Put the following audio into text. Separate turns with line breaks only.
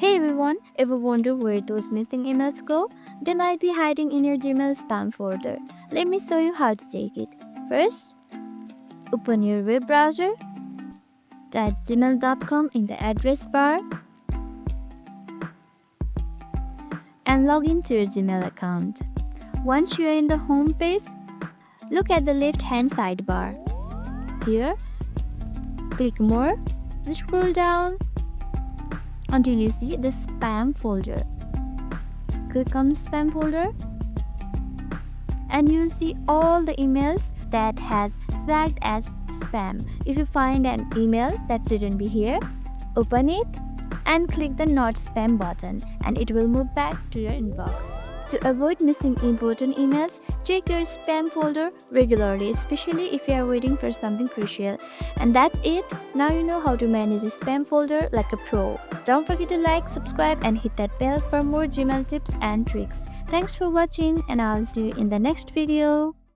Hey everyone, ever wonder where those missing emails go? They might be hiding in your Gmail spam folder. Let me show you how to check it. First, open your web browser, type gmail.com in the address bar, and log into your Gmail account. Once you are in the home page, look at the left-hand sidebar. Here, click More and scroll down until you see the spam folder. Click on spam folder and you'll see all the emails that has flagged as spam. If you find an email that shouldn't be here, open it and click the not spam button and it will move back to your inbox. To avoid missing important emails, check your spam folder regularly, especially if you are waiting for something crucial. And that's it. Now you know how to manage a spam folder like a pro. Don't forget to like, subscribe, and hit that bell for more Gmail tips and tricks. Thanks for watching, and I'll see you in the next video.